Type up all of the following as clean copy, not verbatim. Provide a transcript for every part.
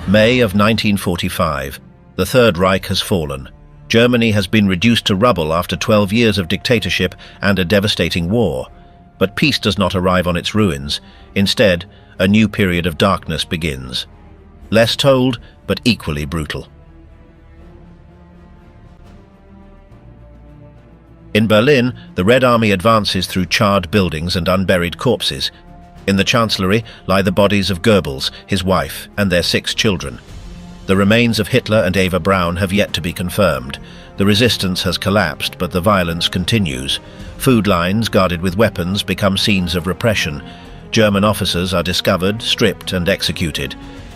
May of 1945. The Third Reich has fallen. Germany has been reduced to rubble after 12 years of dictatorship and a devastating war. But peace does not arrive on its ruins. Instead, a new period of darkness begins. Less told, but equally brutal. In Berlin, the Red Army advances through charred buildings and unburied corpses. In the Chancellery lie the bodies of Goebbels, his wife, and their 6 children. The remains of Hitler and Eva Braun have yet to be confirmed. The resistance has collapsed, but the violence continues. Food lines guarded with weapons become scenes of repression. German officers are discovered, stripped, and executed.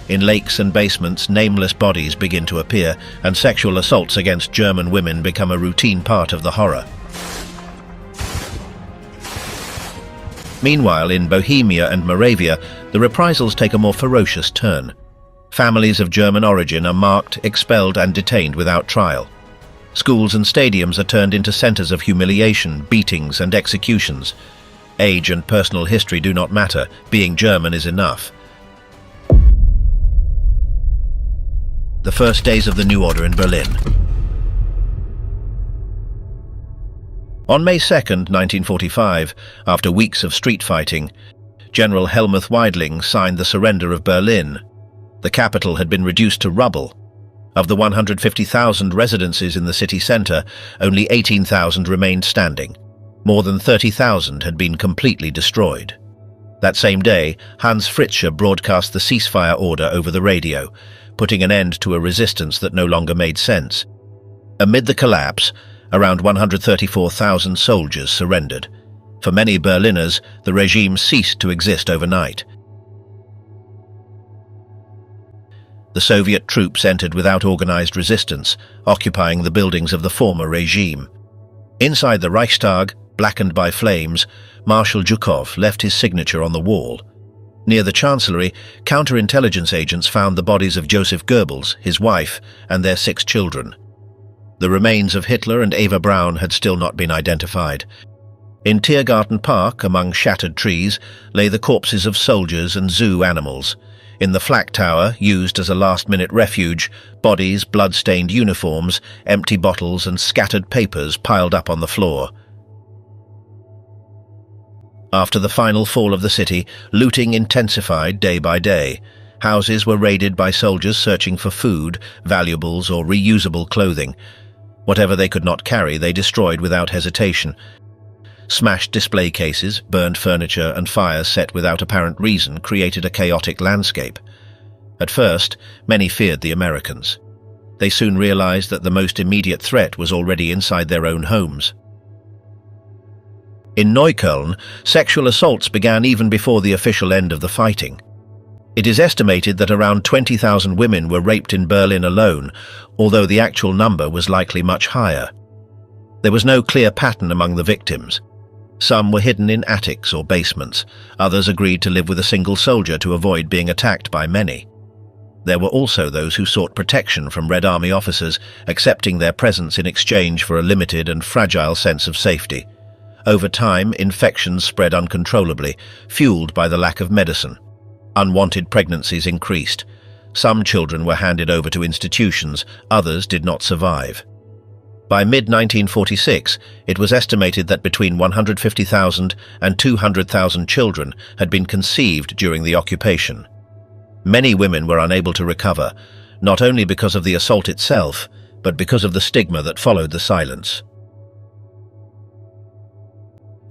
In lakes and basements, nameless bodies begin to appear, and sexual assaults against German women become a routine part of the horror. Meanwhile, in Bohemia and Moravia, the reprisals take a more ferocious turn. Families of German origin are marked, expelled, and detained without trial. Schools and stadiums are turned into centers of humiliation, beatings, and executions. Age and personal history do not matter. Being German is enough. The first days of the new order in Berlin. On May 2, 1945, after weeks of street fighting, General Helmuth Weidling signed the surrender of Berlin. The capital had been reduced to rubble. Of the 150,000 residences in the city centre, only 18,000 remained standing. More than 30,000 had been completely destroyed. That same day, Hans Fritzsche broadcast the ceasefire order over the radio, putting an end to a resistance that no longer made sense. Amid the collapse, around 134,000 soldiers surrendered. For many Berliners, the regime ceased to exist overnight. The Soviet troops entered without organized resistance, occupying the buildings of the former regime. Inside the Reichstag, blackened by flames, Marshal Zhukov left his signature on the wall. Near the Chancellery, counterintelligence agents found the bodies of Joseph Goebbels, his wife, and their 6 children. The remains of Hitler and Eva Braun had still not been identified. In Tiergarten Park, among shattered trees, lay the corpses of soldiers and zoo animals. In the flak tower, used as a last-minute refuge, bodies, blood-stained uniforms, empty bottles and scattered papers piled up on the floor. After the final fall of the city, looting intensified day by day. Houses were raided by soldiers searching for food, valuables or reusable clothing. Whatever they could not carry, they destroyed without hesitation. Smashed display cases, burned furniture, and fires set without apparent reason created a chaotic landscape. At first, many feared the Americans. They soon realized that the most immediate threat was already inside their own homes. In Neukölln, sexual assaults began even before the official end of the fighting. It is estimated that around 20,000 women were raped in Berlin alone, although the actual number was likely much higher. There was no clear pattern among the victims. Some were hidden in attics or basements. Others agreed to live with a single soldier to avoid being attacked by many. There were also those who sought protection from Red Army officers, accepting their presence in exchange for a limited and fragile sense of safety. Over time, infections spread uncontrollably, fueled by the lack of medicine. Unwanted pregnancies increased. Some children were handed over to institutions, others did not survive. By mid-1946, it was estimated that between 150,000 and 200,000 children had been conceived during the occupation. Many women were unable to recover, not only because of the assault itself, but because of the stigma that followed the silence.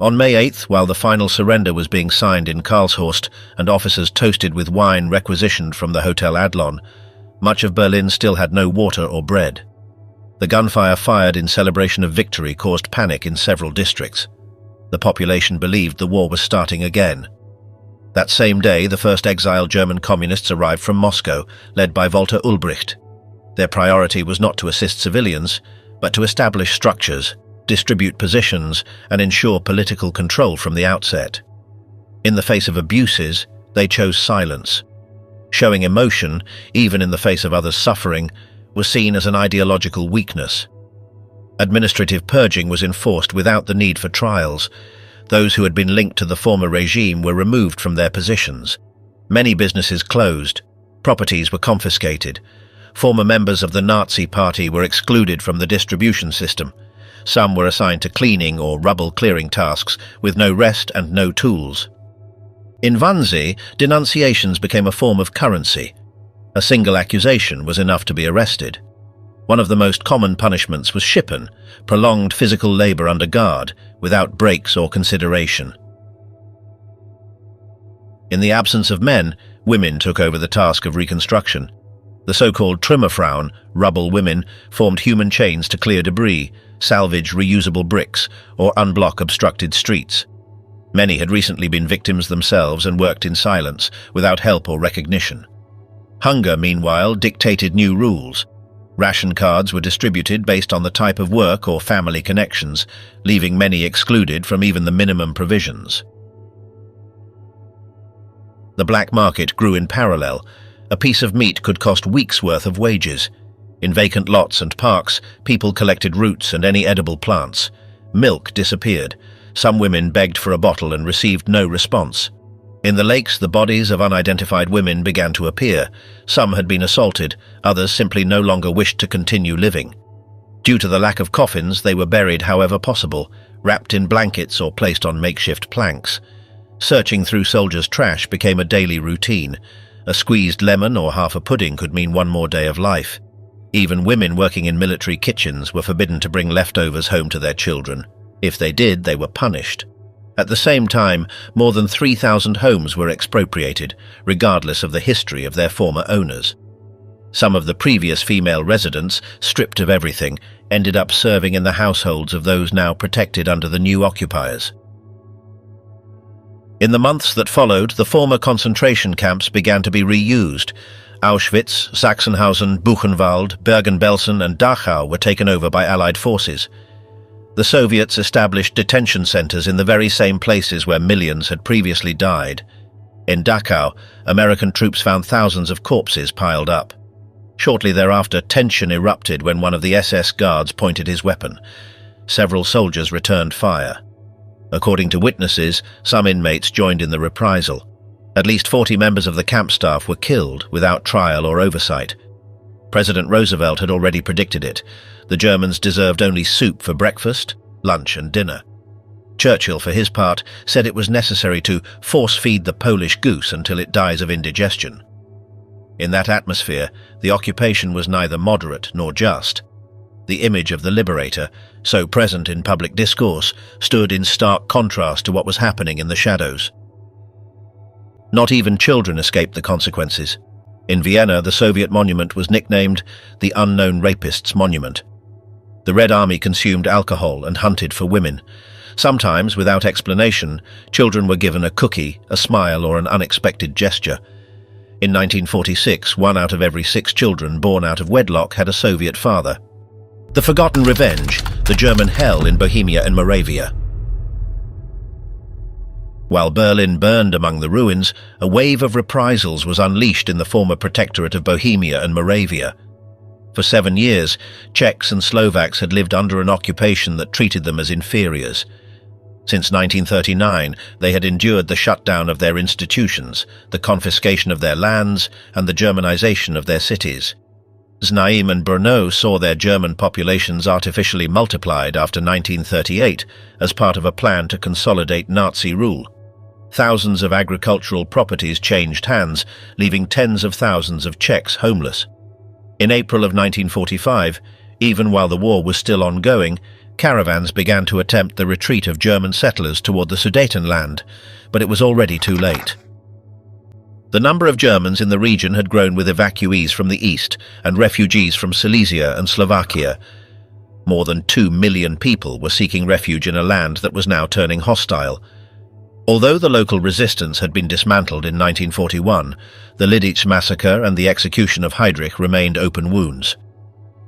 On May 8th, while the final surrender was being signed in Karlshorst and officers toasted with wine requisitioned from the Hotel Adlon, much of Berlin still had no water or bread. The gunfire fired in celebration of victory caused panic in several districts. The population believed the war was starting again. That same day, the first exiled German communists arrived from Moscow, led by Walter Ulbricht. Their priority was not to assist civilians, but to establish structures, distribute positions, and ensure political control from the outset. In the face of abuses, They chose silence. Showing emotion, even in the face of others' suffering, was seen as an ideological weakness. Administrative purging was enforced without the need for trials. Those who had been linked to the former regime were removed from their positions. Many businesses closed. Properties were confiscated. Former members of the Nazi Party were excluded from the distribution system. Some were assigned to cleaning or rubble clearing tasks with no rest and no tools. In Wannsee, denunciations became a form of currency. A single accusation was enough to be arrested. One of the most common punishments was Schippen, prolonged physical labor under guard, without breaks or consideration. In the absence of men, women took over the task of reconstruction. The so-called Trümmerfrauen, rubble women, formed human chains to clear debris, salvage reusable bricks, or unblock obstructed streets. Many had recently been victims themselves and worked in silence, without help or recognition. Hunger, meanwhile, dictated new rules. Ration cards were distributed based on the type of work or family connections, leaving many excluded from even the minimum provisions. The black market grew in parallel. A piece of meat could cost weeks' worth of wages. In vacant lots and parks, people collected roots and any edible plants. Milk disappeared. Some women begged for a bottle and received no response. In the lakes, the bodies of unidentified women began to appear. Some had been assaulted, others simply no longer wished to continue living. Due to the lack of coffins, they were buried however possible, wrapped in blankets or placed on makeshift planks. Searching through soldiers' trash became a daily routine. A squeezed lemon or half a pudding could mean one more day of life. Even women working in military kitchens were forbidden to bring leftovers home to their children. If they did, they were punished. At the same time, more than 3,000 homes were expropriated, regardless of the history of their former owners. Some of the previous female residents, stripped of everything, ended up serving in the households of those now protected under the new occupiers. In the months that followed, the former concentration camps began to be reused. Auschwitz, Sachsenhausen, Buchenwald, Bergen-Belsen and Dachau were taken over by Allied forces. The Soviets established detention centers in the very same places where millions had previously died. In Dachau, American troops found thousands of corpses piled up. Shortly thereafter, tension erupted when one of the SS guards pointed his weapon. Several soldiers returned fire. According to witnesses, some inmates joined in the reprisal. At least 40 members of the camp staff were killed without trial or oversight. President Roosevelt had already predicted it. The Germans deserved only soup for breakfast, lunch and dinner. Churchill, for his part, said it was necessary to force-feed the Polish goose until it dies of indigestion. In that atmosphere, the occupation was neither moderate nor just. The image of the liberator, so present in public discourse, stood in stark contrast to what was happening in the shadows. Not even children escaped the consequences. In Vienna, the Soviet monument was nicknamed the Unknown Rapists Monument. The Red Army consumed alcohol and hunted for women. Sometimes, without explanation, children were given a cookie, a smile, or an unexpected gesture. In 1946, 1 out of every 6 children born out of wedlock had a Soviet father. The Forgotten Revenge, the German hell in Bohemia and Moravia. While Berlin burned among the ruins, a wave of reprisals was unleashed in the former protectorate of Bohemia and Moravia. For 7 years, Czechs and Slovaks had lived under an occupation that treated them as inferiors. Since 1939, they had endured the shutdown of their institutions, the confiscation of their lands, and the Germanization of their cities. Znaim and Brno saw their German populations artificially multiplied after 1938 as part of a plan to consolidate Nazi rule. Thousands of agricultural properties changed hands, leaving tens of thousands of Czechs homeless. In April of 1945, even while the war was still ongoing, caravans began to attempt the retreat of German settlers toward the Sudetenland, but it was already too late. The number of Germans in the region had grown with evacuees from the east and refugees from Silesia and Slovakia. More than 2 million people were seeking refuge in a land that was now turning hostile. Although the local resistance had been dismantled in 1941, the Lidice massacre and the execution of Heydrich remained open wounds.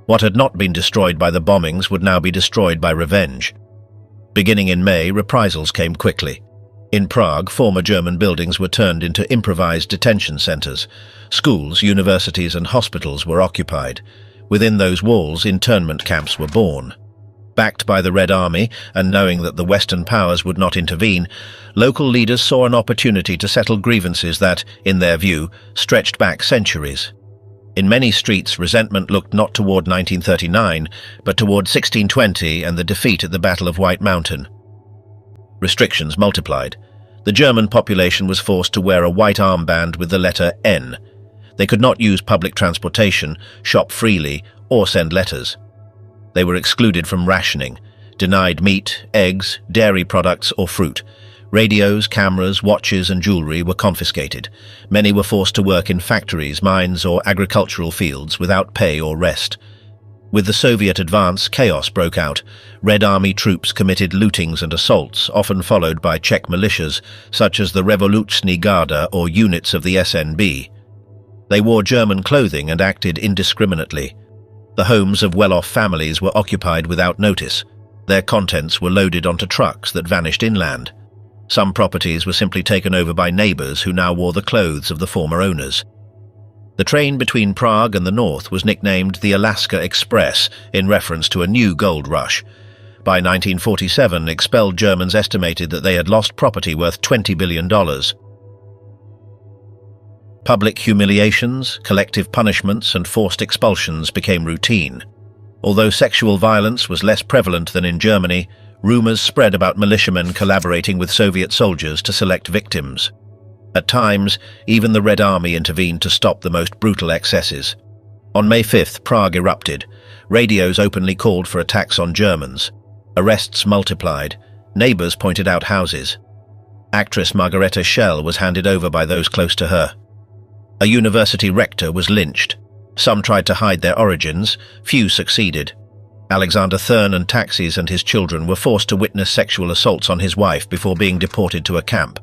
What had not been destroyed by the bombings would now be destroyed by revenge. Beginning in May, reprisals came quickly. In Prague, former German buildings were turned into improvised detention centers. Schools, universities and hospitals were occupied. Within those walls, internment camps were born. Backed by the Red Army and knowing that the Western powers would not intervene, local leaders saw an opportunity to settle grievances that, in their view, stretched back centuries. In many streets, resentment looked not toward 1939, but toward 1620 and the defeat at the Battle of White Mountain. Restrictions multiplied. The German population was forced to wear a white armband with the letter N. They could not use public transportation, shop freely, or send letters. They were excluded from rationing, denied meat, eggs, dairy products, or fruit. Radios, cameras, watches, and jewelry were confiscated. Many were forced to work in factories, mines, or agricultural fields without pay or rest. With the Soviet advance, chaos broke out. Red Army troops committed lootings and assaults, often followed by Czech militias, such as the Revoluční Garda or units of the SNB. They wore German clothing and acted indiscriminately. The homes of well-off families were occupied without notice. Their contents were loaded onto trucks that vanished inland. Some properties were simply taken over by neighbors who now wore the clothes of the former owners. The train between Prague and the north was nicknamed the Alaska Express in reference to a new gold rush. By 1947, expelled Germans estimated that they had lost property worth $20 billion. Public humiliations, collective punishments, and forced expulsions became routine. Although sexual violence was less prevalent than in Germany, rumors spread about militiamen collaborating with Soviet soldiers to select victims. At times, even the Red Army intervened to stop the most brutal excesses. On May 5th, Prague erupted. Radios openly called for attacks on Germans. Arrests multiplied. Neighbors pointed out houses. Actress Margareta Schell was handed over by those close to her. A university rector was lynched. Some tried to hide their origins. Few succeeded. Alexander Thurn Taxis and his children were forced to witness sexual assaults on his wife before being deported to a camp.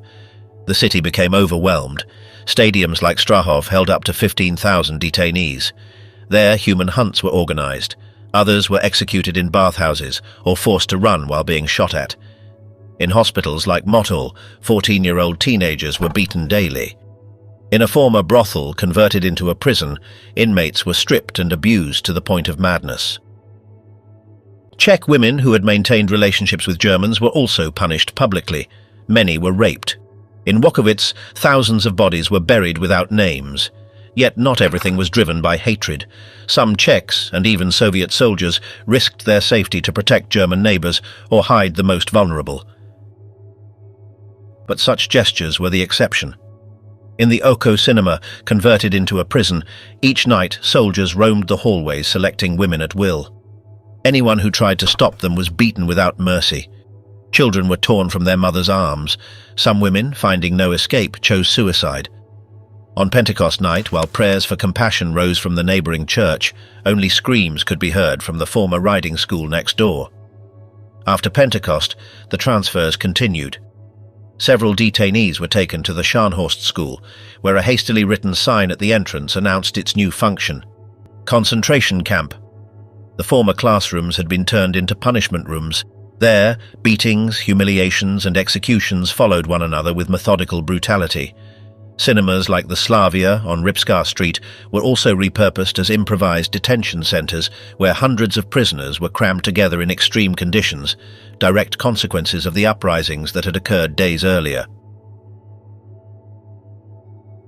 The city became overwhelmed. Stadiums like Strahov held up to 15,000 detainees. There, human hunts were organized. Others were executed in bathhouses or forced to run while being shot at. In hospitals like Motol, 14-year-old teenagers were beaten daily. In a former brothel converted into a prison, inmates were stripped and abused to the point of madness. Czech women who had maintained relationships with Germans were also punished publicly. Many were raped. In Wachowicz, thousands of bodies were buried without names. Yet not everything was driven by hatred. Some Czechs, and even Soviet soldiers, risked their safety to protect German neighbors or hide the most vulnerable. But such gestures were the exception. In the Oko cinema, converted into a prison, each night soldiers roamed the hallways selecting women at will. Anyone who tried to stop them was beaten without mercy. Children were torn from their mothers' arms. Some women, finding no escape, chose suicide. On Pentecost night, while prayers for compassion rose from the neighboring church, only screams could be heard from the former riding school next door. After Pentecost, the transfers continued. Several detainees were taken to the Scharnhorst school, where a hastily written sign at the entrance announced its new function: concentration camp. The former classrooms had been turned into punishment rooms. There, beatings, humiliations, and executions followed one another with methodical brutality. Cinemas like the Slavia on Rybská Street were also repurposed as improvised detention centers where hundreds of prisoners were crammed together in extreme conditions, direct consequences of the uprisings that had occurred days earlier.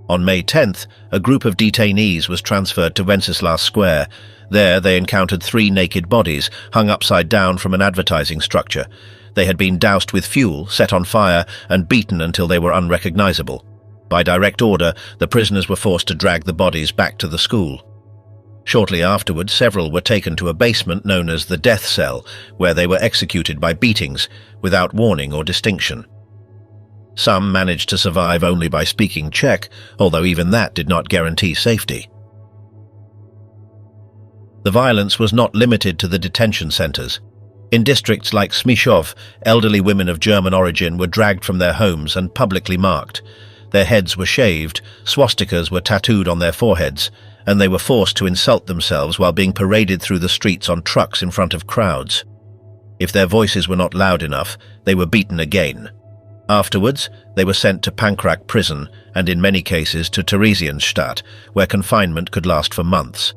On May 10th, a group of detainees was transferred to Wenceslas Square. There they encountered 3 naked bodies hung upside down from an advertising structure. They had been doused with fuel, set on fire, and beaten until they were unrecognizable. By direct order, the prisoners were forced to drag the bodies back to the school. Shortly afterwards, several were taken to a basement known as the death cell, where they were executed by beatings, without warning or distinction. Some managed to survive only by speaking Czech, although even that did not guarantee safety. The violence was not limited to the detention centers. In districts like Smíchov, elderly women of German origin were dragged from their homes and publicly marked. Their heads were shaved, swastikas were tattooed on their foreheads, and they were forced to insult themselves while being paraded through the streets on trucks in front of crowds. If their voices were not loud enough, they were beaten again. Afterwards, they were sent to Pankrac prison and in many cases to Theresienstadt, where confinement could last for months.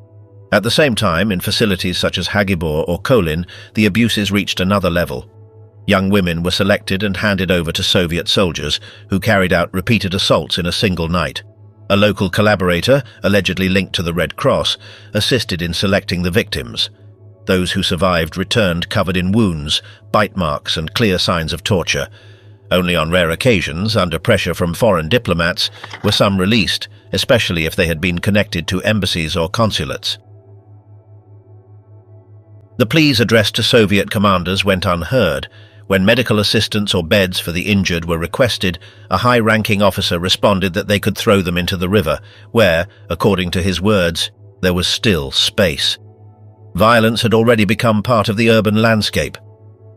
At the same time, in facilities such as Hagibor or Kolin, the abuses reached another level. Young women were selected and handed over to Soviet soldiers who carried out repeated assaults in a single night. A local collaborator, allegedly linked to the Red Cross, assisted in selecting the victims. Those who survived returned covered in wounds, bite marks and clear signs of torture. Only on rare occasions, under pressure from foreign diplomats, were some released, especially if they had been connected to embassies or consulates. The pleas addressed to Soviet commanders went unheard. When medical assistance or beds for the injured were requested, a high-ranking officer responded that they could throw them into the river, where, according to his words, there was still space. Violence had already become part of the urban landscape.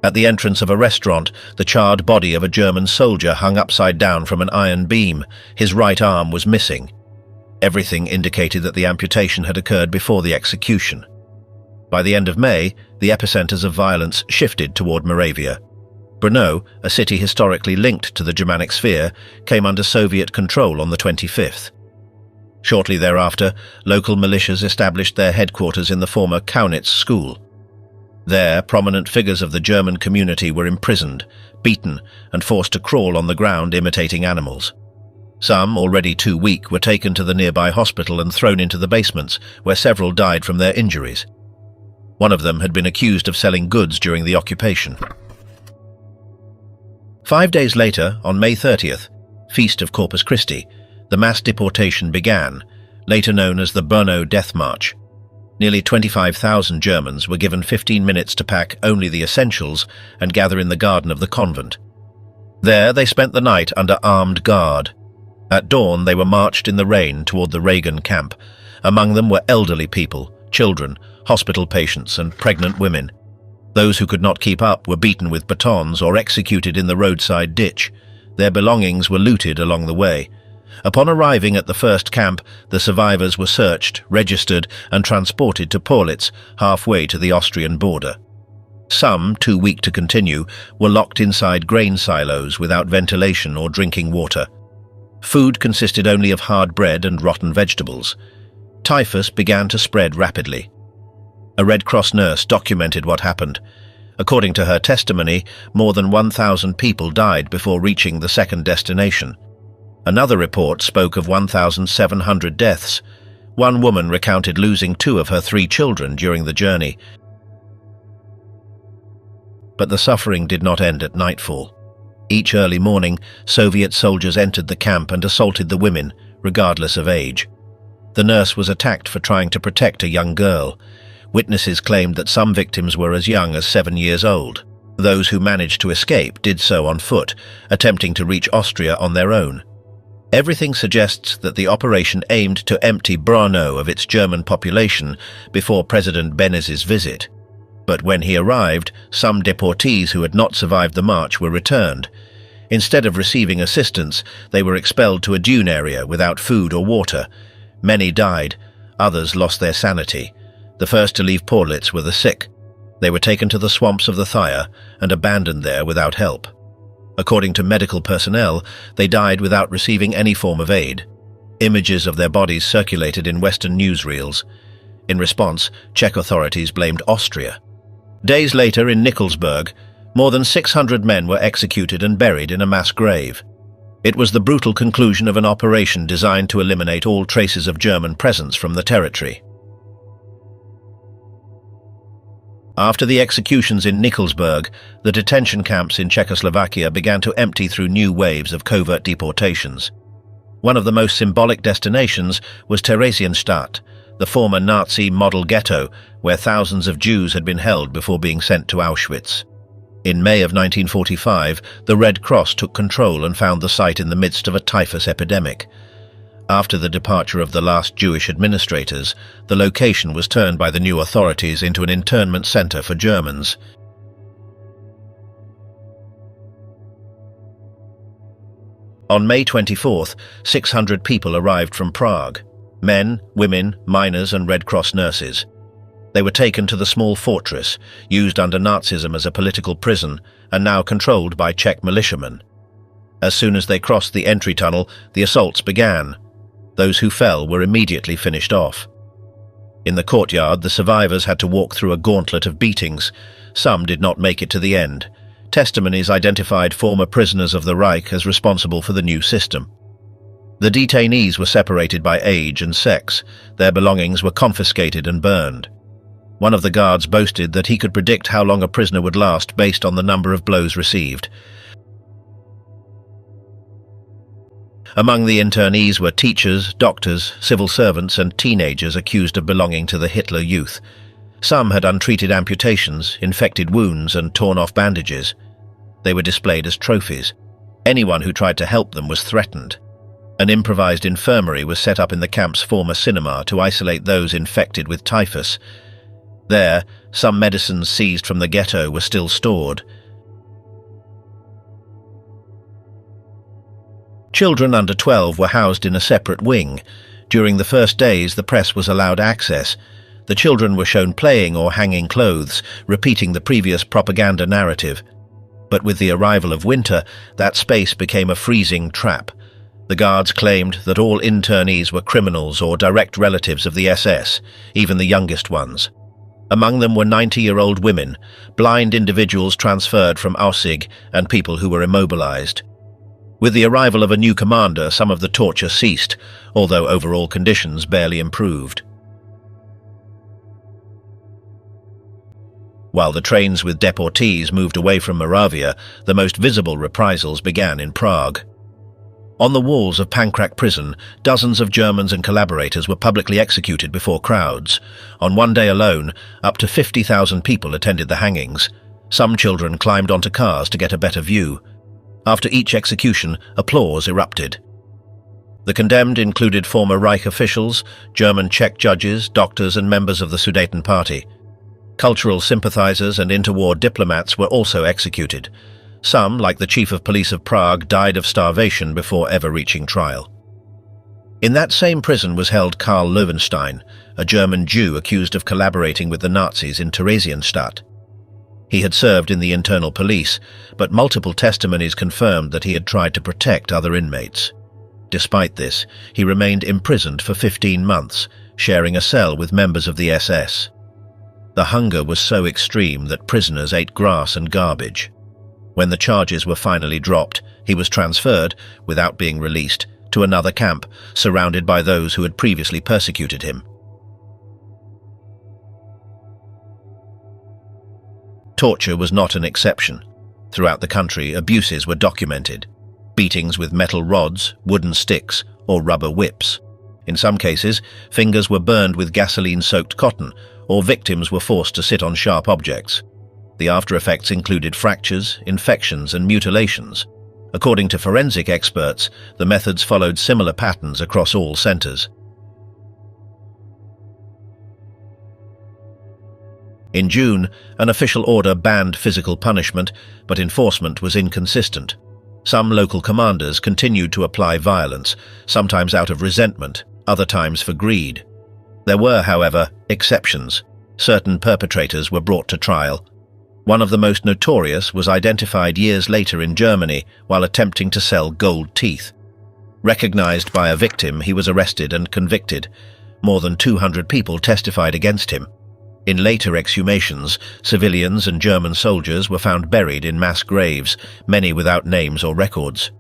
At the entrance of a restaurant, the charred body of a German soldier hung upside down from an iron beam. His right arm was missing. Everything indicated that the amputation had occurred before the execution. By the end of May, the epicenters of violence shifted toward Moravia. Brno, a city historically linked to the Germanic sphere, came under Soviet control on the 25th. Shortly thereafter, local militias established their headquarters in the former Kaunitz school. There, prominent figures of the German community were imprisoned, beaten, and forced to crawl on the ground imitating animals. Some, already too weak, were taken to the nearby hospital and thrown into the basements, where several died from their injuries. One of them had been accused of selling goods during the occupation. 5 days later, on May 30th, Feast of Corpus Christi, the mass deportation began, later known as the Brno Death March. Nearly 25,000 Germans were given 15 minutes to pack only the essentials and gather in the garden of the convent. There they spent the night under armed guard. At dawn they were marched in the rain toward the Reagan camp. Among them were elderly people, children, hospital patients and pregnant women. Those who could not keep up were beaten with batons or executed in the roadside ditch. Their belongings were looted along the way. Upon arriving at the first camp, the survivors were searched, registered, and transported to Porlitz, halfway to the Austrian border. Some, too weak to continue, were locked inside grain silos without ventilation or drinking water. Food consisted only of hard bread and rotten vegetables. Typhus began to spread rapidly. A Red Cross nurse documented what happened. According to her testimony, more than 1,000 people died before reaching the second destination. Another report spoke of 1,700 deaths. One woman recounted losing 2 of her 3 children during the journey. But the suffering did not end at nightfall. Each early morning, Soviet soldiers entered the camp and assaulted the women, regardless of age. The nurse was attacked for trying to protect a young girl. Witnesses claimed that some victims were as young as 7 years old. Those who managed to escape did so on foot, attempting to reach Austria on their own. Everything suggests that the operation aimed to empty Brno of its German population before President Benez's visit. But when he arrived, some deportees who had not survived the march were returned. Instead of receiving assistance, they were expelled to a dune area without food or water. Many died, others lost their sanity. The first to leave Porlitz were the sick. They were taken to the swamps of the Thaya and abandoned there without help. According to medical personnel, they died without receiving any form of aid. Images of their bodies circulated in Western newsreels. In response, Czech authorities blamed Austria. Days later in Nikolsburg, more than 600 men were executed and buried in a mass grave. It was the brutal conclusion of an operation designed to eliminate all traces of German presence from the territory. After the executions in Nikolsburg, the detention camps in Czechoslovakia began to empty through new waves of covert deportations. One of the most symbolic destinations was Theresienstadt, the former Nazi model ghetto where thousands of Jews had been held before being sent to Auschwitz. In May of 1945, the Red Cross took control and found the site in the midst of a typhus epidemic. After the departure of the last Jewish administrators, the location was turned by the new authorities into an internment center for Germans. On May 24th, 600 people arrived from Prague. Men, women, miners and Red Cross nurses. They were taken to the small fortress, used under Nazism as a political prison and now controlled by Czech militiamen. As soon as they crossed the entry tunnel, the assaults began. Those who fell were immediately finished off. In the courtyard, the survivors had to walk through a gauntlet of beatings. Some did not make it to the end. Testimonies identified former prisoners of the Reich as responsible for the new system. The detainees were separated by age and sex. Their belongings were confiscated and burned. One of the guards boasted that he could predict how long a prisoner would last based on the number of blows received. Among the internees were teachers, doctors, civil servants, and teenagers accused of belonging to the Hitler Youth. Some had untreated amputations, infected wounds, and torn-off bandages. They were displayed as trophies. Anyone who tried to help them was threatened. An improvised infirmary was set up in the camp's former cinema to isolate those infected with typhus. There, some medicines seized from the ghetto were still stored. Children under 12 were housed in a separate wing. During the first days, the press was allowed access. The children were shown playing or hanging clothes, repeating the previous propaganda narrative. But with the arrival of winter, that space became a freezing trap. The guards claimed that all internees were criminals or direct relatives of the SS, even the youngest ones. Among them were 90-year-old women, blind individuals transferred from Aussig, and people who were immobilized. With the arrival of a new commander, some of the torture ceased, although overall conditions barely improved. While the trains with deportees moved away from Moravia, the most visible reprisals began in Prague. On the walls of Pankrac prison, dozens of Germans and collaborators were publicly executed before crowds. On one day alone, up to 50,000 people attended the hangings. Some children climbed onto cars to get a better view. After each execution, applause erupted. The condemned included former Reich officials, German Czech judges, doctors, and members of the Sudeten Party. Cultural sympathizers and interwar diplomats were also executed. Some, like the chief of police of Prague, died of starvation before ever reaching trial. In that same prison was held Karl Löwenstein, a German Jew accused of collaborating with the Nazis in Theresienstadt. He had served in the internal police, but multiple testimonies confirmed that he had tried to protect other inmates. Despite this, he remained imprisoned for 15 months, sharing a cell with members of the SS. The hunger was so extreme that prisoners ate grass and garbage. When the charges were finally dropped, he was transferred, without being released, to another camp, surrounded by those who had previously persecuted him. Torture was not an exception. Throughout the country, abuses were documented. Beatings with metal rods, wooden sticks, or rubber whips. In some cases, fingers were burned with gasoline-soaked cotton, or victims were forced to sit on sharp objects. The after-effects included fractures, infections, and mutilations. According to forensic experts, the methods followed similar patterns across all centers. In June, an official order banned physical punishment, but enforcement was inconsistent. Some local commanders continued to apply violence, sometimes out of resentment, other times for greed. There were, however, exceptions. Certain perpetrators were brought to trial. One of the most notorious was identified years later in Germany while attempting to sell gold teeth. Recognized by a victim, he was arrested and convicted. More than 200 people testified against him. In later exhumations, civilians and German soldiers were found buried in mass graves, many without names or records.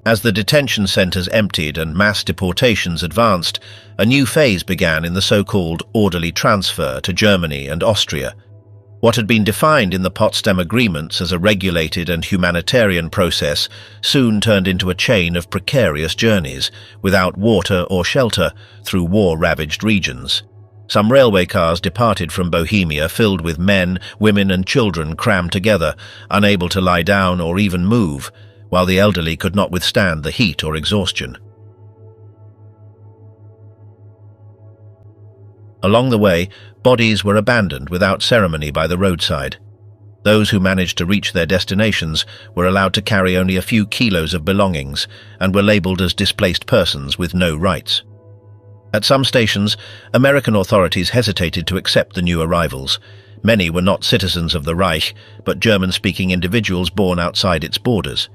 As the detention centers emptied and mass deportations advanced, a new phase began in the so-called orderly transfer to Germany and Austria. What had been defined in the Potsdam Agreements as a regulated and humanitarian process soon turned into a chain of precarious journeys, without water or shelter, through war-ravaged regions. Some railway cars departed from Bohemia filled with men, women and children crammed together, unable to lie down or even move, while the elderly could not withstand the heat or exhaustion. Along the way, bodies were abandoned without ceremony by the roadside. Those who managed to reach their destinations were allowed to carry only a few kilos of belongings and were labeled as displaced persons with no rights. At some stations, American authorities hesitated to accept the new arrivals. Many were not citizens of the Reich, but German-speaking individuals born outside its borders.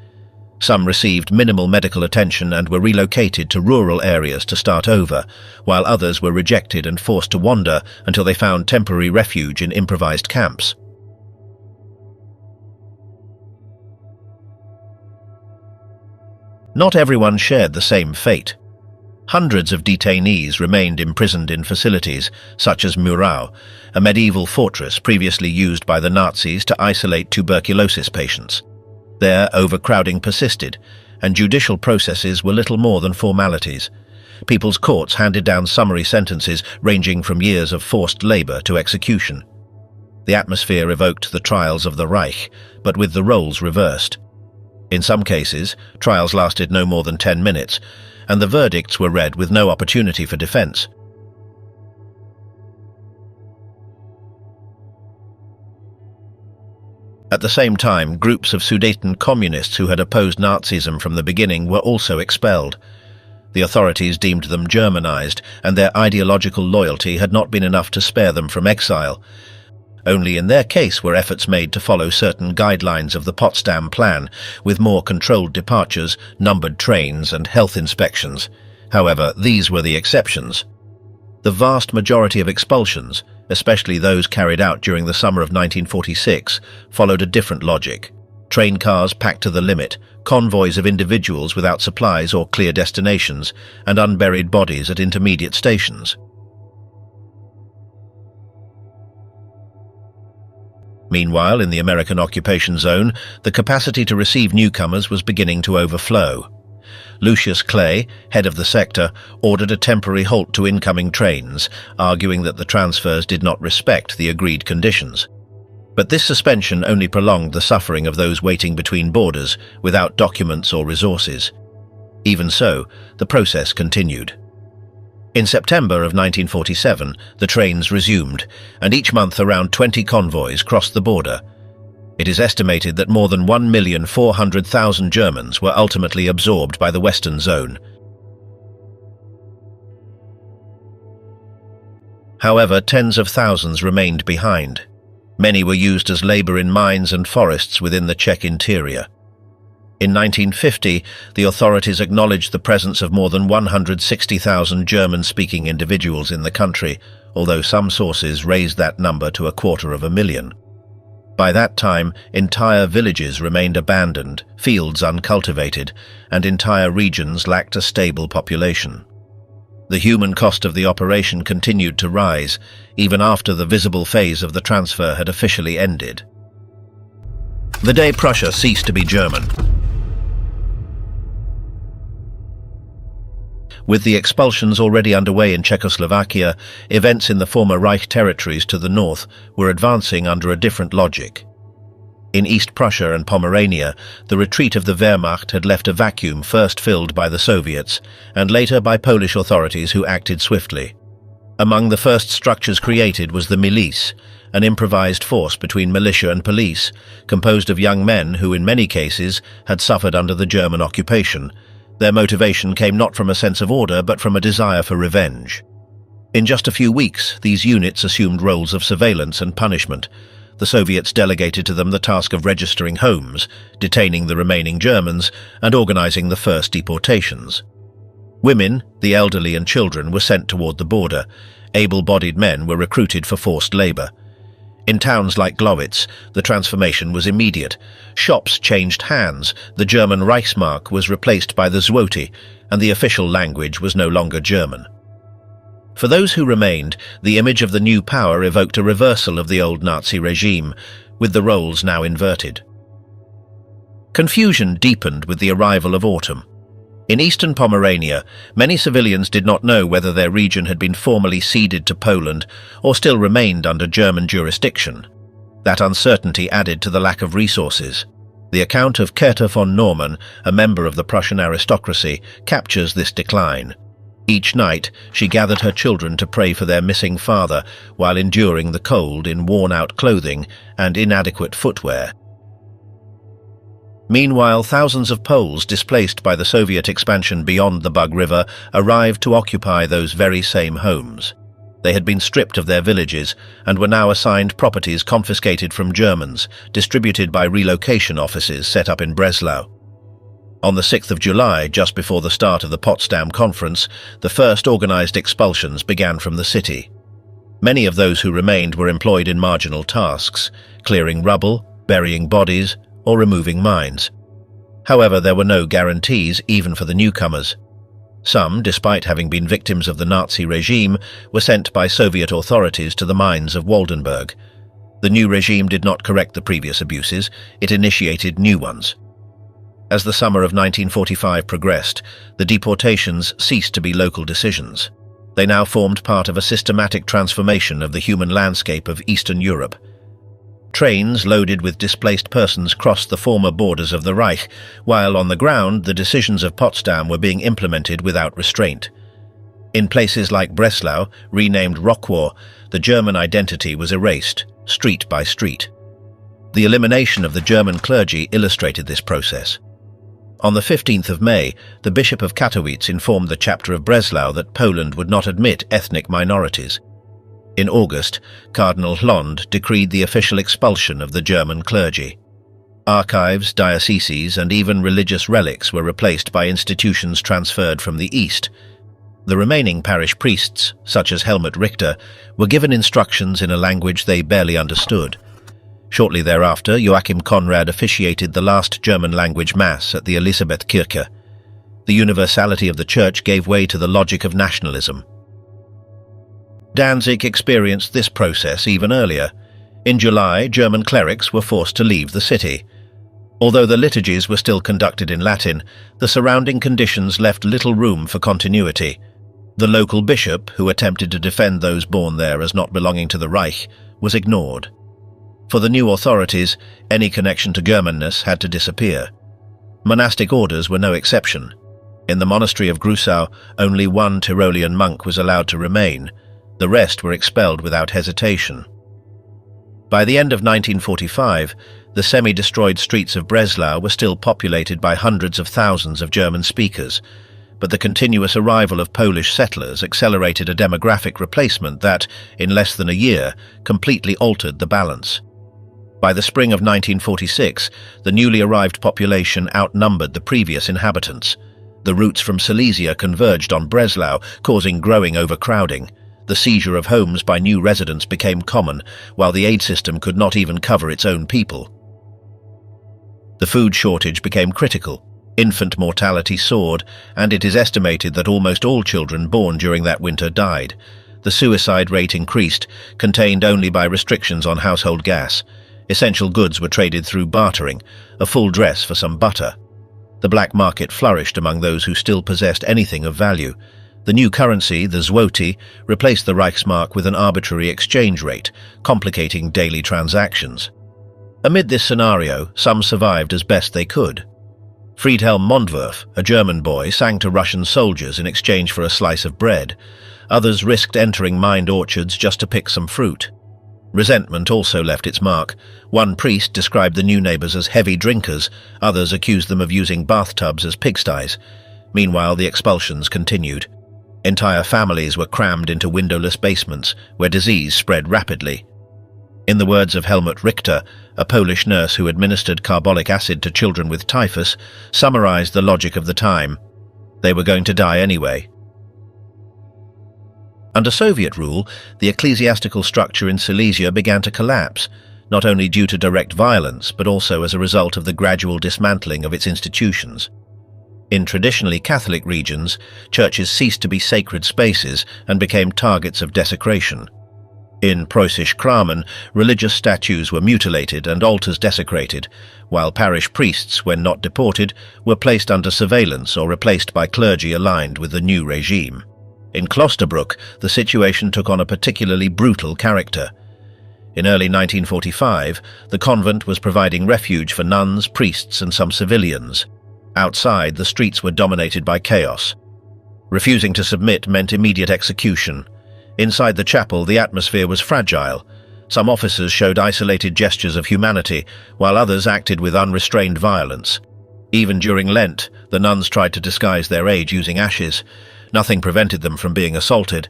Some received minimal medical attention and were relocated to rural areas to start over, while others were rejected and forced to wander until they found temporary refuge in improvised camps. Not everyone shared the same fate. Hundreds of detainees remained imprisoned in facilities such as Murau, a medieval fortress previously used by the Nazis to isolate tuberculosis patients. There, overcrowding persisted, and judicial processes were little more than formalities. People's courts handed down summary sentences ranging from years of forced labor to execution. The atmosphere evoked the trials of the Reich, but with the roles reversed. In some cases, trials lasted no more than 10 minutes, and the verdicts were read with no opportunity for defense. At the same time, groups of Sudeten communists who had opposed Nazism from the beginning were also expelled. The authorities deemed them Germanized, and their ideological loyalty had not been enough to spare them from exile. Only in their case were efforts made to follow certain guidelines of the Potsdam Plan, with more controlled departures, numbered trains, and health inspections. However, these were the exceptions. The vast majority of expulsions, especially those carried out during the summer of 1946, followed a different logic. Train cars packed to the limit, convoys of individuals without supplies or clear destinations, and unburied bodies at intermediate stations. Meanwhile, in the American occupation zone, the capacity to receive newcomers was beginning to overflow. Lucius Clay, head of the sector, ordered a temporary halt to incoming trains, arguing that the transfers did not respect the agreed conditions. But this suspension only prolonged the suffering of those waiting between borders, without documents or resources. Even so, the process continued. In September of 1947, the trains resumed, and each month around 20 convoys crossed the border. It is estimated that more than 1,400,000 Germans were ultimately absorbed by the Western Zone. However, tens of thousands remained behind. Many were used as labor in mines and forests within the Czech interior. In 1950, the authorities acknowledged the presence of more than 160,000 German-speaking individuals in the country, although some sources raised that number to 250,000. By that time, entire villages remained abandoned, fields uncultivated, and entire regions lacked a stable population. The human cost of the operation continued to rise, even after the visible phase of the transfer had officially ended. The day Prussia ceased to be German. With the expulsions already underway in Czechoslovakia, events in the former Reich territories to the north were advancing under a different logic. In East Prussia and Pomerania, the retreat of the Wehrmacht had left a vacuum first filled by the Soviets, and later by Polish authorities who acted swiftly. Among the first structures created was the Milice, an improvised force between militia and police, composed of young men who in many cases had suffered under the German occupation. Their motivation came not from a sense of order, but from a desire for revenge. In just a few weeks, these units assumed roles of surveillance and punishment. The Soviets delegated to them the task of registering homes, detaining the remaining Germans, and organizing the first deportations. Women, the elderly and children were sent toward the border. Able-bodied men were recruited for forced labor. In towns like Glowitz, the transformation was immediate. Shops changed hands, the German Reichsmark was replaced by the Zloty, and the official language was no longer German. For those who remained, the image of the new power evoked a reversal of the old Nazi regime, with the roles now inverted. Confusion deepened with the arrival of autumn. In eastern Pomerania, many civilians did not know whether their region had been formally ceded to Poland or still remained under German jurisdiction. That uncertainty added to the lack of resources. The account of Käthe von Norman, a member of the Prussian aristocracy, captures this decline. Each night, she gathered her children to pray for their missing father while enduring the cold in worn-out clothing and inadequate footwear. Meanwhile, thousands of Poles displaced by the Soviet expansion beyond the Bug River arrived to occupy those very same homes. They had been stripped of their villages and were now assigned properties confiscated from Germans, distributed by relocation offices set up in Breslau. On the 6th of July, just before the start of the Potsdam Conference, the first organized expulsions began from the city. Many of those who remained were employed in marginal tasks, clearing rubble, burying bodies, or removing mines. However, there were no guarantees even for the newcomers. Some, despite having been victims of the Nazi regime, were sent by Soviet authorities to the mines of Waldenburg. The new regime did not correct the previous abuses, it initiated new ones. As the summer of 1945 progressed, the deportations ceased to be local decisions. They now formed part of a systematic transformation of the human landscape of Eastern Europe. Trains loaded with displaced persons crossed the former borders of the Reich, while on the ground the decisions of Potsdam were being implemented without restraint. In places like Breslau, renamed Rockwar, the German identity was erased, street by street. The elimination of the German clergy illustrated this process. On the 15th of May, the Bishop of Katowice informed the chapter of Breslau that Poland would not admit ethnic minorities. In August, Cardinal Hlond decreed the official expulsion of the German clergy. Archives, dioceses, and even religious relics were replaced by institutions transferred from the East. The remaining parish priests, such as Helmut Richter, were given instructions in a language they barely understood. Shortly thereafter, Joachim Conrad officiated the last German-language Mass at the Elisabethkirche. The universality of the Church gave way to the logic of nationalism. Danzig experienced this process even earlier. In July, German clerics were forced to leave the city. Although the liturgies were still conducted in Latin, the surrounding conditions left little room for continuity. The local bishop, who attempted to defend those born there as not belonging to the Reich, was ignored. For the new authorities, any connection to Germanness had to disappear. Monastic orders were no exception. In the monastery of Grusau, only one Tyrolean monk was allowed to remain. The rest were expelled without hesitation. By the end of 1945, the semi-destroyed streets of Breslau were still populated by hundreds of thousands of German speakers, but the continuous arrival of Polish settlers accelerated a demographic replacement that, in less than a year, completely altered the balance. By the spring of 1946, the newly arrived population outnumbered the previous inhabitants. The routes from Silesia converged on Breslau, causing growing overcrowding. The seizure of homes by new residents became common, while the aid system could not even cover its own people. The food shortage became critical. Infant mortality soared, and it is estimated that almost all children born during that winter died. The suicide rate increased, contained only by restrictions on household gas. Essential goods were traded through bartering, a full dress for some butter. The black market flourished among those who still possessed anything of value. The new currency, the zloty, replaced the Reichsmark with an arbitrary exchange rate, complicating daily transactions. Amid this scenario, some survived as best they could. Friedhelm Mondwerf, a German boy, sang to Russian soldiers in exchange for a slice of bread. Others risked entering mined orchards just to pick some fruit. Resentment also left its mark. One priest described the new neighbors as heavy drinkers, others accused them of using bathtubs as pigsties. Meanwhile, the expulsions continued. Entire families were crammed into windowless basements, where disease spread rapidly. In the words of Helmut Richter, a Polish nurse who administered carbolic acid to children with typhus, summarized the logic of the time. They were going to die anyway. Under Soviet rule, the ecclesiastical structure in Silesia began to collapse, not only due to direct violence, but also as a result of the gradual dismantling of its institutions. In traditionally Catholic regions, churches ceased to be sacred spaces and became targets of desecration. In Preußisch Kramen, religious statues were mutilated and altars desecrated, while parish priests, when not deported, were placed under surveillance or replaced by clergy aligned with the new regime. In Klosterbruck, the situation took on a particularly brutal character. In early 1945, the convent was providing refuge for nuns, priests, and some civilians. Outside, the streets were dominated by chaos. Refusing to submit meant immediate execution. Inside the chapel, the atmosphere was fragile. Some officers showed isolated gestures of humanity, while others acted with unrestrained violence. Even during Lent, the nuns tried to disguise their age using ashes. Nothing prevented them from being assaulted.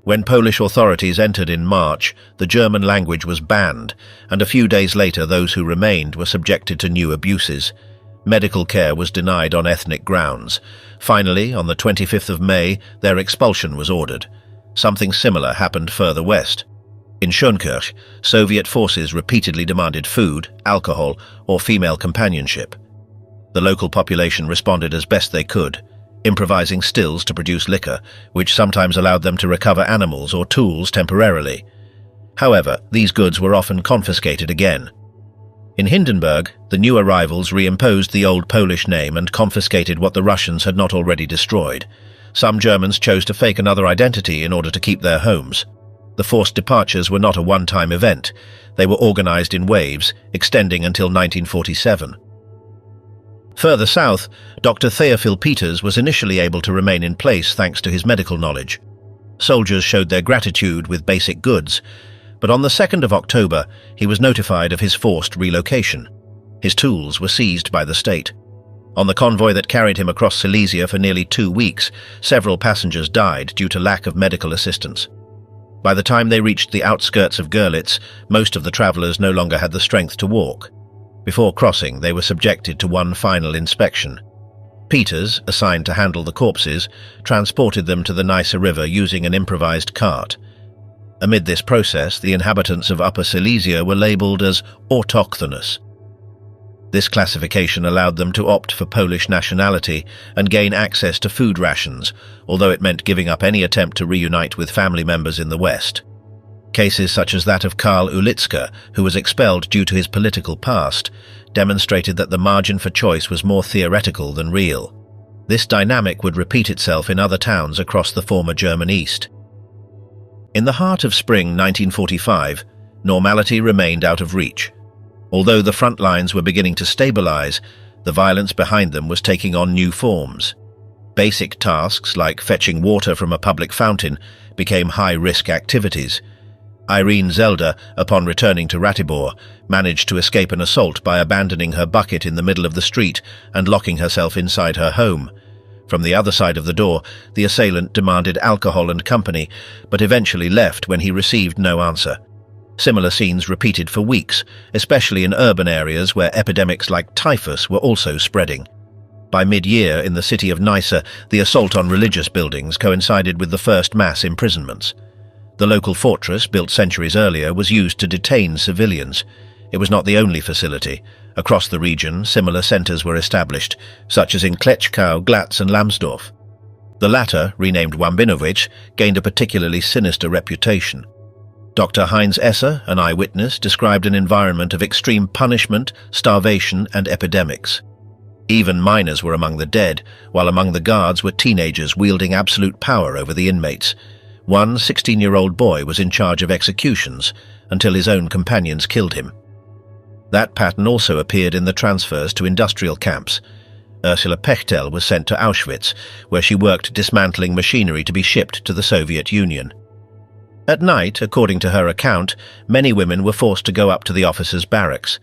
When Polish authorities entered in March, the German language was banned, and a few days later those who remained were subjected to new abuses. Medical care was denied on ethnic grounds. Finally, on the 25th of May, their expulsion was ordered. Something similar happened further west. In Schönkirch, Soviet forces repeatedly demanded food, alcohol, or female companionship. The local population responded as best they could, improvising stills to produce liquor, which sometimes allowed them to recover animals or tools temporarily. However, these goods were often confiscated again. In Hindenburg, the new arrivals reimposed the old Polish name and confiscated what the Russians had not already destroyed. Some Germans chose to fake another identity in order to keep their homes. The forced departures were not a one-time event. They were organized in waves, extending until 1947. Further south, Dr. Theophil Peters was initially able to remain in place thanks to his medical knowledge. Soldiers showed their gratitude with basic goods, but on the 2nd of October, he was notified of his forced relocation. His tools were seized by the state. On the convoy that carried him across Silesia for nearly 2 weeks, several passengers died due to lack of medical assistance. By the time they reached the outskirts of Görlitz, most of the travelers no longer had the strength to walk. Before crossing, they were subjected to one final inspection. Peters, assigned to handle the corpses, transported them to the Neisse River using an improvised cart. Amid this process, the inhabitants of Upper Silesia were labelled as autochthonous. This classification allowed them to opt for Polish nationality and gain access to food rations, although it meant giving up any attempt to reunite with family members in the West. Cases such as that of Karl Ulitzka, who was expelled due to his political past, demonstrated that the margin for choice was more theoretical than real. This dynamic would repeat itself in other towns across the former German East. In the heart of spring 1945, normality remained out of reach. Although the front lines were beginning to stabilize, the violence behind them was taking on new forms. Basic tasks like fetching water from a public fountain became high-risk activities. Irene Zelda, upon returning to Ratibor, managed to escape an assault by abandoning her bucket in the middle of the street and locking herself inside her home. From the other side of the door, the assailant demanded alcohol and company, but eventually left when he received no answer. Similar scenes repeated for weeks, especially in urban areas where epidemics like typhus were also spreading. By mid-year, in the city of Neisse, the assault on religious buildings coincided with the first mass imprisonments. The local fortress, built centuries earlier, was used to detain civilians. It was not the only facility. Across the region, similar centres were established, such as in Kleczkau, Glatz and Lambsdorff. The latter, renamed Wambinowicz, gained a particularly sinister reputation. Dr. Heinz Esser, an eyewitness, described an environment of extreme punishment, starvation and epidemics. Even minors were among the dead, while among the guards were teenagers wielding absolute power over the inmates. One 16-year-old boy was in charge of executions until his own companions killed him. That pattern also appeared in the transfers to industrial camps. Ursula Pechtel was sent to Auschwitz, where she worked dismantling machinery to be shipped to the Soviet Union. At night, according to her account, many women were forced to go up to the officers' barracks.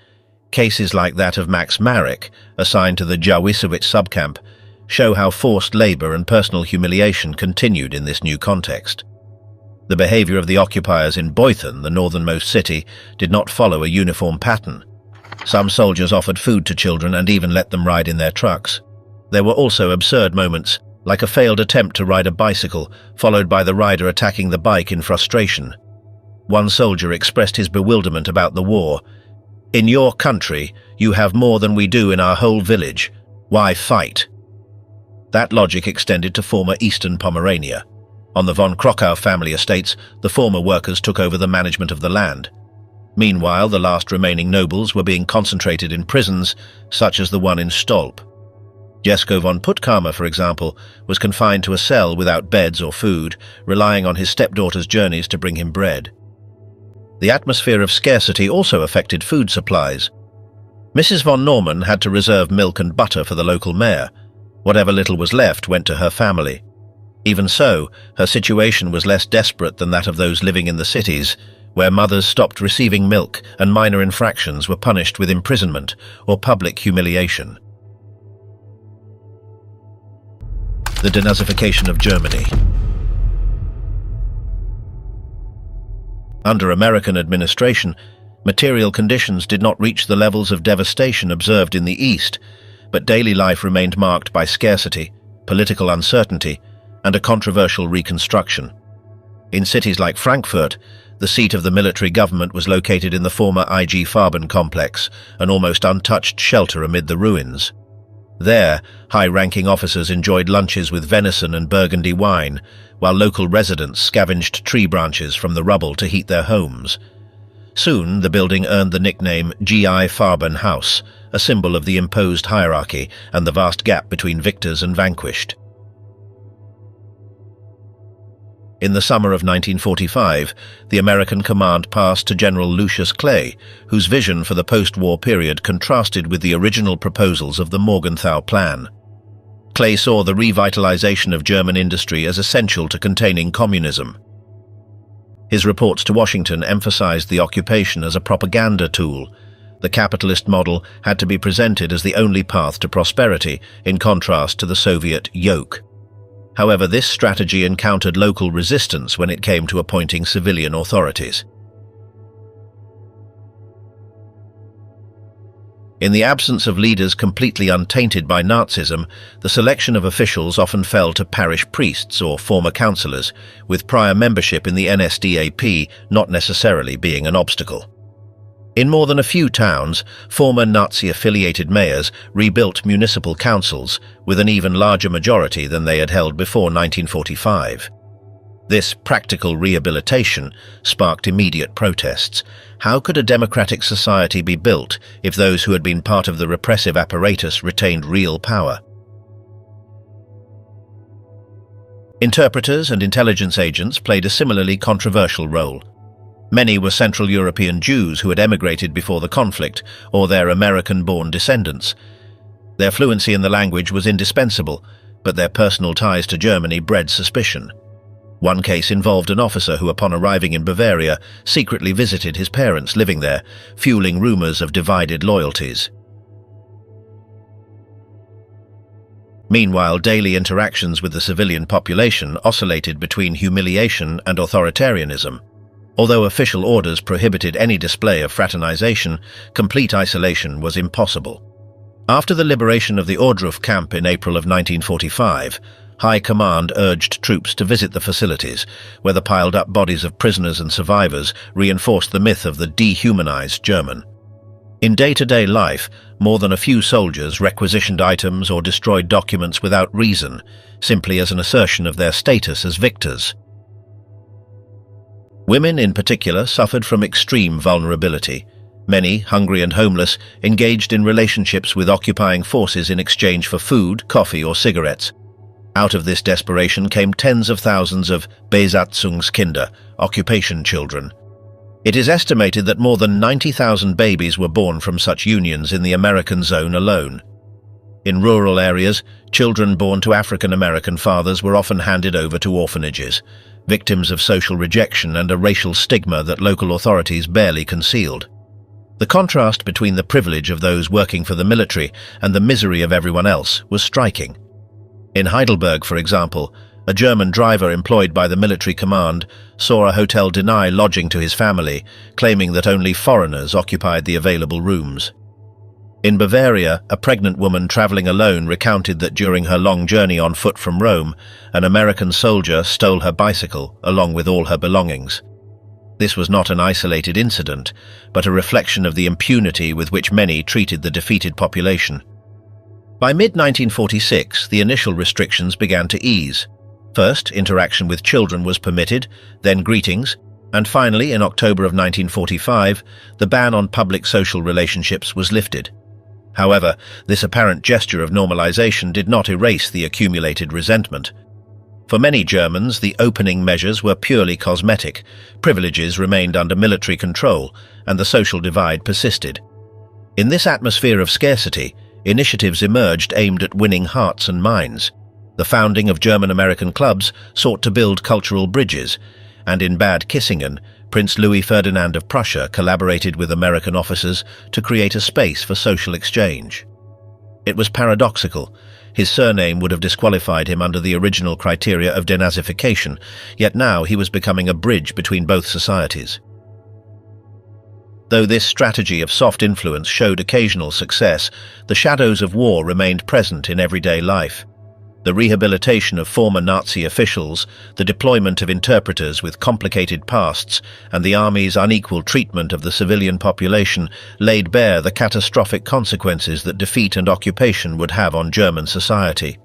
Cases like that of Max Marek, assigned to the Jawisowicz subcamp, show how forced labor and personal humiliation continued in this new context. The behavior of the occupiers in Beuthen, the northernmost city, did not follow a uniform pattern. Some soldiers offered food to children and even let them ride in their trucks. There were also absurd moments, like a failed attempt to ride a bicycle, followed by the rider attacking the bike in frustration. One soldier expressed his bewilderment about the war. "In your country, you have more than we do in our whole village. Why fight?" That logic extended to former Eastern Pomerania. On the von Krokow family estates, the former workers took over the management of the land. Meanwhile, the last remaining nobles were being concentrated in prisons, such as the one in Stolp. Jesko von Puttkamer, for example, was confined to a cell without beds or food, relying on his stepdaughter's journeys to bring him bread. The atmosphere of scarcity also affected food supplies. Mrs. von Norman had to reserve milk and butter for the local mayor. Whatever little was left went to her family. Even so, her situation was less desperate than that of those living in the cities, where mothers stopped receiving milk and minor infractions were punished with imprisonment or public humiliation. The denazification of Germany. Under American administration, material conditions did not reach the levels of devastation observed in the East, but daily life remained marked by scarcity, political uncertainty, and a controversial reconstruction. In cities like Frankfurt, the seat of the military government was located in the former IG Farben complex, an almost untouched shelter amid the ruins. There, high-ranking officers enjoyed lunches with venison and Burgundy wine, while local residents scavenged tree branches from the rubble to heat their homes. Soon, the building earned the nickname GI Farben House, a symbol of the imposed hierarchy and the vast gap between victors and vanquished. In the summer of 1945, the American command passed to General Lucius Clay, whose vision for the post-war period contrasted with the original proposals of the Morgenthau Plan. Clay saw the revitalization of German industry as essential to containing communism. His reports to Washington emphasized the occupation as a propaganda tool. The capitalist model had to be presented as the only path to prosperity, in contrast to the Soviet yoke. However, this strategy encountered local resistance when it came to appointing civilian authorities. In the absence of leaders completely untainted by Nazism, the selection of officials often fell to parish priests or former councillors, with prior membership in the NSDAP not necessarily being an obstacle. In more than a few towns, former Nazi-affiliated mayors rebuilt municipal councils with an even larger majority than they had held before 1945. This practical rehabilitation sparked immediate protests. How could a democratic society be built if those who had been part of the repressive apparatus retained real power? Interpreters and intelligence agents played a similarly controversial role. Many were Central European Jews who had emigrated before the conflict, or their American-born descendants. Their fluency in the language was indispensable, but their personal ties to Germany bred suspicion. One case involved an officer who, upon arriving in Bavaria, secretly visited his parents living there, fueling rumors of divided loyalties. Meanwhile, daily interactions with the civilian population oscillated between humiliation and authoritarianism. Although official orders prohibited any display of fraternization, complete isolation was impossible. After the liberation of the Ohrdruf camp in April of 1945, High Command urged troops to visit the facilities, where the piled-up bodies of prisoners and survivors reinforced the myth of the dehumanized German. In day-to-day life, more than a few soldiers requisitioned items or destroyed documents without reason, simply as an assertion of their status as victors. Women in particular suffered from extreme vulnerability. Many, hungry and homeless, engaged in relationships with occupying forces in exchange for food, coffee or cigarettes. Out of this desperation came tens of thousands of Besatzungskinder, occupation children. It is estimated that more than 90,000 babies were born from such unions in the American zone alone. In rural areas, children born to African-American fathers were often handed over to orphanages, victims of social rejection and a racial stigma that local authorities barely concealed. The contrast between the privilege of those working for the military and the misery of everyone else was striking. In Heidelberg, for example, a German driver employed by the military command saw a hotel deny lodging to his family, claiming that only foreigners occupied the available rooms. In Bavaria, a pregnant woman traveling alone recounted that during her long journey on foot from Rome, an American soldier stole her bicycle along with all her belongings. This was not an isolated incident, but a reflection of the impunity with which many treated the defeated population. By mid-1946, the initial restrictions began to ease. First, interaction with children was permitted, then greetings, and finally, in October of 1945, the ban on public social relationships was lifted. However, this apparent gesture of normalization did not erase the accumulated resentment. For many Germans, the opening measures were purely cosmetic, privileges remained under military control, and the social divide persisted. In this atmosphere of scarcity, initiatives emerged aimed at winning hearts and minds. The founding of German-American clubs sought to build cultural bridges, and in Bad Kissingen, Prince Louis Ferdinand of Prussia collaborated with American officers to create a space for social exchange. It was paradoxical. His surname would have disqualified him under the original criteria of denazification, yet now he was becoming a bridge between both societies. Though this strategy of soft influence showed occasional success, the shadows of war remained present in everyday life. The rehabilitation of former Nazi officials, the deployment of interpreters with complicated pasts, and the army's unequal treatment of the civilian population laid bare the catastrophic consequences that defeat and occupation would have on German society.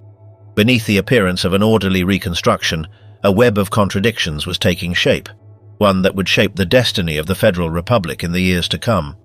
Beneath the appearance of an orderly reconstruction, a web of contradictions was taking shape, one that would shape the destiny of the Federal Republic in the years to come.